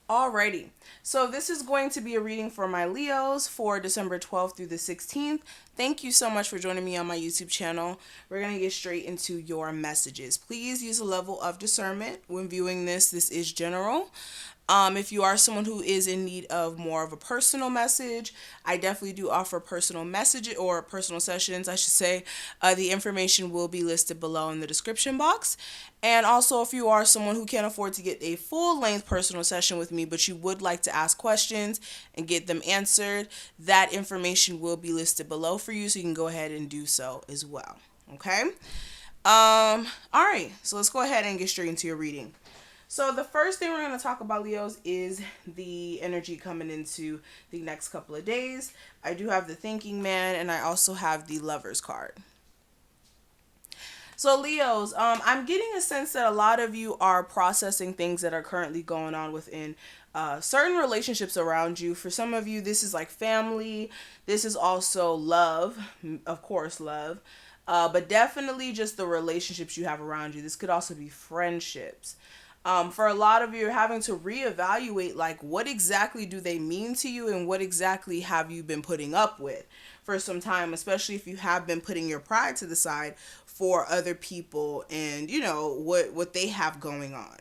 Alrighty, so this is going to be a reading for my Leos for December 12th through the 16th. Thank you so much for joining me on my YouTube channel. We're going to get straight into your messages. Please use a level of discernment when viewing this. This is general. If you are someone who is in need of more of a personal message, I definitely do offer personal message or personal sessions, I should say. The information will be listed below in the description box. And also, if you are someone who can't afford to get a full-length personal session with me, but you would like to ask questions and get them answered, that information will be listed below for you, so you can go ahead and do so as well. Okay? All right, so let's go ahead and get straight into your reading. So the first thing we're going to talk about, Leos, is the energy coming into the next couple of days. I do have the Thinking Man, and I also have the Lover's card. So Leos, I'm getting a sense that a lot of you are processing things that are currently going on within certain relationships around you. For some of you, this is like family. This is also love, of course, love. But definitely just the relationships you have around you. This could also be friendships. For a lot of you, you're having to reevaluate, like, what exactly do they mean to you and what exactly have you been putting up with for some time, especially if you have been putting your pride to the side for other people and, you know, what they have going on.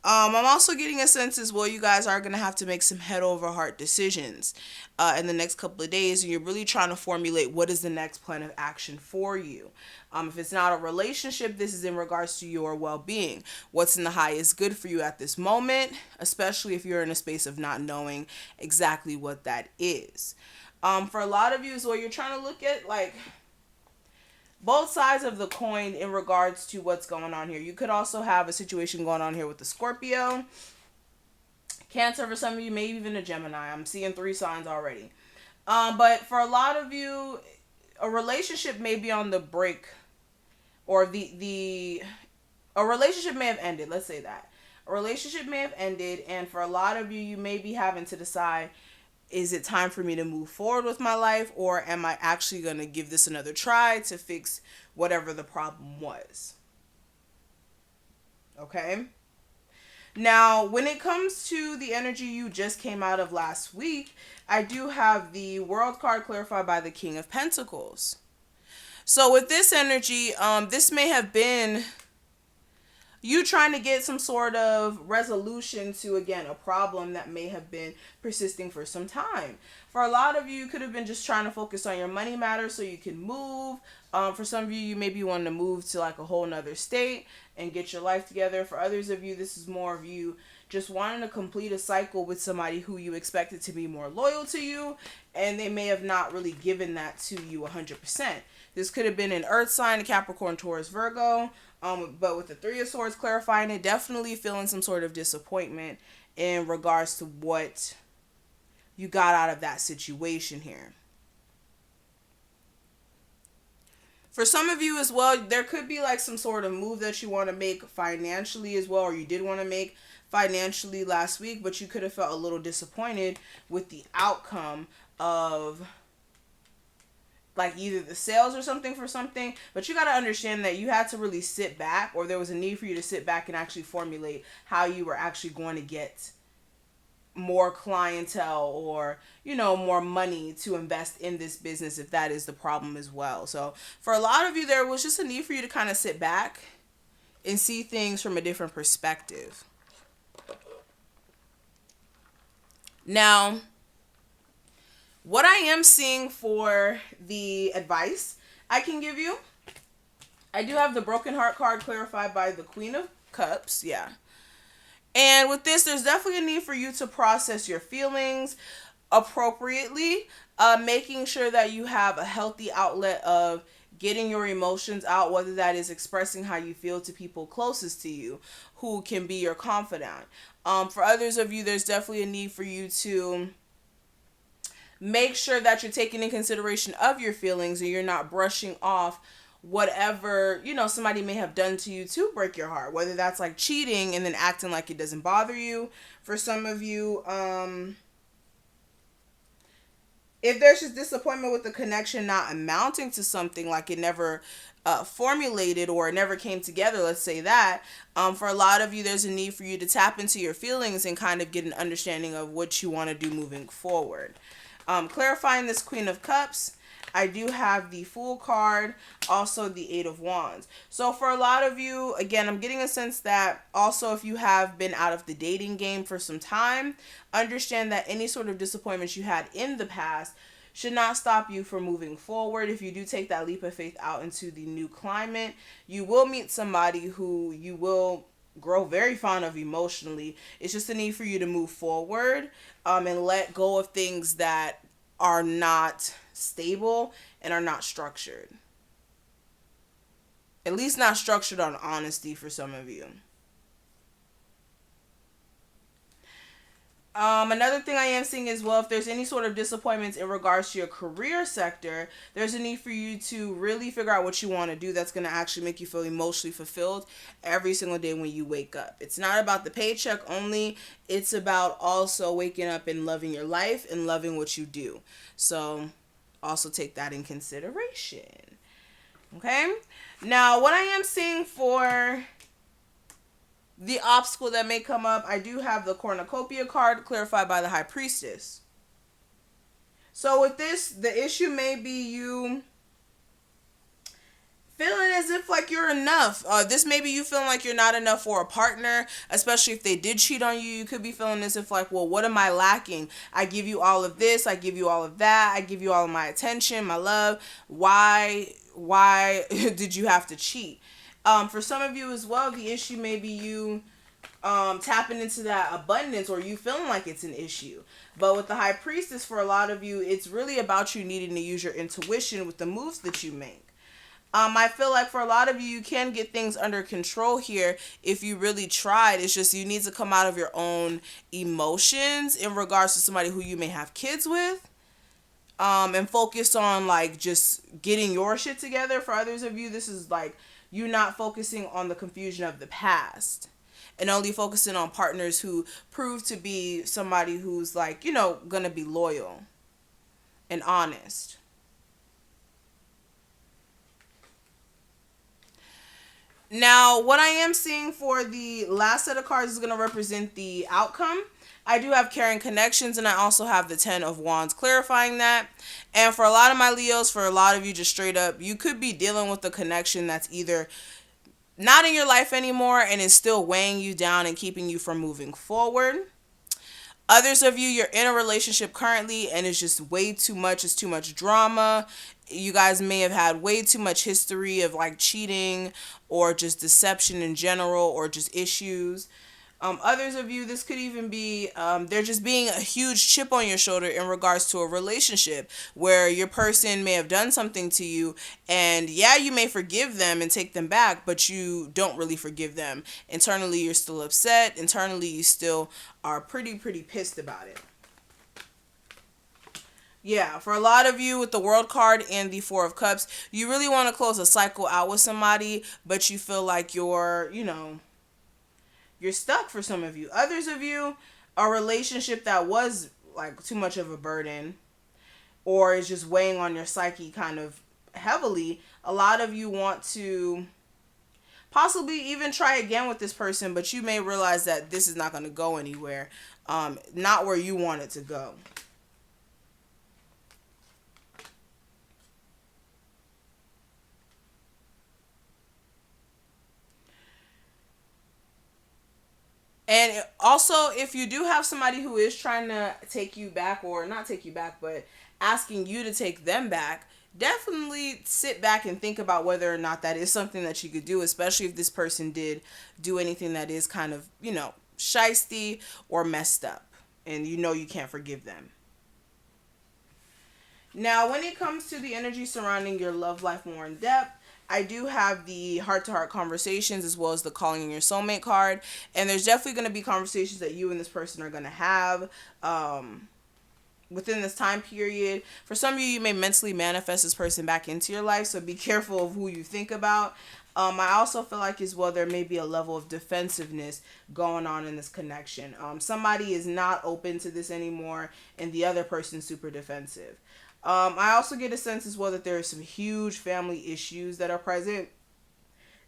I'm also getting a sense as well, you guys are going to have to make some head over heart decisions in the next couple of days. And you're really trying to formulate what is the next plan of action for you. If it's not a relationship, this is in regards to your well-being. What's in the highest good for you at this moment, especially if you're in a space of not knowing exactly what that is. For a lot of you as well, you're trying to look at, like, both sides of the coin in regards to what's going on here. You could also have a situation going on here with the Scorpio, Cancer for some of you, maybe even a Gemini. I'm seeing 3 signs already. But for a lot of you, a relationship may be on the brink, or a relationship may have ended. Let's say that. A relationship may have ended, and for a lot of you, you may be having to decide, is it time for me to move forward with my life, or am I actually going to give this another try to fix whatever the problem was? Okay? Now, when it comes to the energy you just came out of last week, I do have the World card clarified by the King of Pentacles. So with this energy, this may have been you trying to get some sort of resolution to, again, a problem that may have been persisting for some time. For a lot of you, you could have been just trying to focus on your money matters so you can move. For some of you, you may be wanting to move to like a whole nother state and get your life together. For others of you, this is more of you just wanting to complete a cycle with somebody who you expected to be more loyal to you, and they may have not really given that to you 100%. This could have been an earth sign, a Capricorn, Taurus, Virgo. But with the 3 of Swords clarifying it, definitely feeling some sort of disappointment in regards to what you got out of that situation here. For some of you as well, there could be like some sort of move that you want to make financially as well, or you did want to make financially last week, but you could have felt a little disappointed with the outcome of like either the sales or something for something. But you got to understand that you had to really sit back, or there was a need for you to sit back and actually formulate how you were actually going to get more clientele, or, you know, more money to invest in this business, if that is the problem as well. So for a lot of you, there was just a need for you to kind of sit back and see things from a different perspective. Now, what I am seeing for the advice I can give you, I do have the Broken Heart card clarified by the Queen of Cups. Yeah. And with this, there's definitely a need for you to process your feelings appropriately, making sure that you have a healthy outlet of getting your emotions out, whether that is expressing how you feel to people closest to you who can be your confidant. For others of you, there's definitely a need for you to make sure that you're taking in consideration of your feelings and you're not brushing off whatever, you know, somebody may have done to you to break your heart, whether that's like cheating and then acting like it doesn't bother you. For some of you, If there's just disappointment with the connection not amounting to something, like it never formulated or it never came together, let's say that, for a lot of you, there's a need for you to tap into your feelings and kind of get an understanding of what you want to do moving forward. Clarifying this Queen of Cups, I do have the Fool card, also the Eight of Wands. So for a lot of you, again, I'm getting a sense that also if you have been out of the dating game for some time, understand that any sort of disappointments you had in the past should not stop you from moving forward. If you do take that leap of faith out into the new climate, you will meet somebody who you will grow very fond of emotionally. It's just a need for you to move forward, and let go of things that are not stable and are not structured. At least not structured on honesty for some of you. Another thing I am seeing as well, if there's any sort of disappointments in regards to your career sector, there's a need for you to really figure out what you want to do that's going to actually make you feel emotionally fulfilled every single day when you wake up. It's not about the paycheck only. It's about also waking up and loving your life and loving what you do. So also take that in consideration. Okay? Now, what I am seeing for the obstacle that may come up, I do have the cornucopia card clarified by the High Priestess. So with this, the issue may be you feeling as if like you're enough. This may be you feeling like you're not enough for a partner, especially if they did cheat on you. You could be feeling as if like, well, what am I lacking? I give you all of this, I give you all of that, I give you all of my attention, my love. Why did you have to cheat? For some of you as well, the issue may be you tapping into that abundance, or you feeling like it's an issue. But with the High Priestess, for a lot of you, it's really about you needing to use your intuition with the moves that you make. I feel like for a lot of you, you can get things under control here if you really tried. It's just you need to come out of your own emotions in regards to somebody who you may have kids with. And focus on like just getting your shit together. For others of you, this is like you not focusing on the confusion of the past and only focusing on partners who prove to be somebody who's like, gonna be loyal and honest. Now, what I am seeing for the last set of cards is going to represent the outcome. I do have caring connections, and I also have the 10 of Wands clarifying that. And for a lot of my Leos, for a lot of you, just straight up, you could be dealing with a connection that's either not in your life anymore and is still weighing you down and keeping you from moving forward. Others of you, you're in a relationship currently and it's just way too much. It's too much drama. You guys may have had way too much history of like cheating or just deception in general or just issues. Others of you, this could even be there just being a huge chip on your shoulder in regards to a relationship where your person may have done something to you, and yeah, you may forgive them and take them back, but you don't really forgive them. Internally, you're still upset. Internally, you still are pretty pissed about it. Yeah, for a lot of you with the World card and the Four of Cups, you really want to close a cycle out with somebody, but you feel like you're stuck for some of you. Others of you, a relationship that was like too much of a burden or is just weighing on your psyche kind of heavily. A lot of you want to possibly even try again with this person, but you may realize that this is not going to go anywhere. Not where you want it to go. And also, if you do have somebody who is trying to take you back, or not take you back, but asking you to take them back, definitely sit back and think about whether or not that is something that you could do, especially if this person did do anything that is kind of, shisty or messed up, and you can't forgive them. Now, when it comes to the energy surrounding your love life more in depth, I do have the heart-to-heart conversations as well as the calling in your soulmate card. And there's definitely going to be conversations that you and this person are going to have within this time period. For some of you, you may mentally manifest this person back into your life, so be careful of who you think about. I also feel like as well there may be a level of defensiveness going on in this connection. Somebody is not open to this anymore, and the other person's super defensive. I also get a sense as well that there are some huge family issues that are present.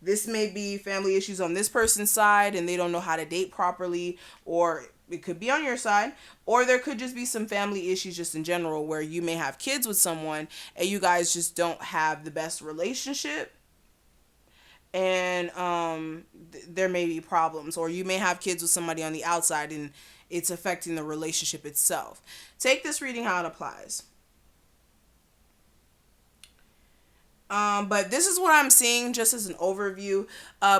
This may be family issues on this person's side and they don't know how to date properly, or it could be on your side, or there could just be some family issues just in general where you may have kids with someone and you guys just don't have the best relationship, and there may be problems, or you may have kids with somebody on the outside and it's affecting the relationship itself. Take this reading how it applies. But this is what I'm seeing just as an overview.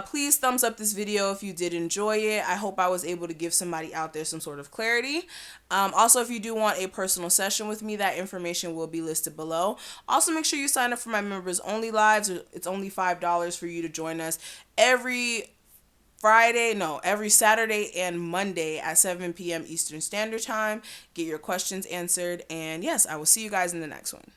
Please thumbs up this video if you did enjoy it. I hope I was able to give somebody out there some sort of clarity. Also, if you do want a personal session with me, that information will be listed below. Also, make sure you sign up for my members only lives. It's only $5 for you to join us every Saturday and Monday at 7 p.m. Eastern Standard Time. Get your questions answered. And yes, I will see you guys in the next one.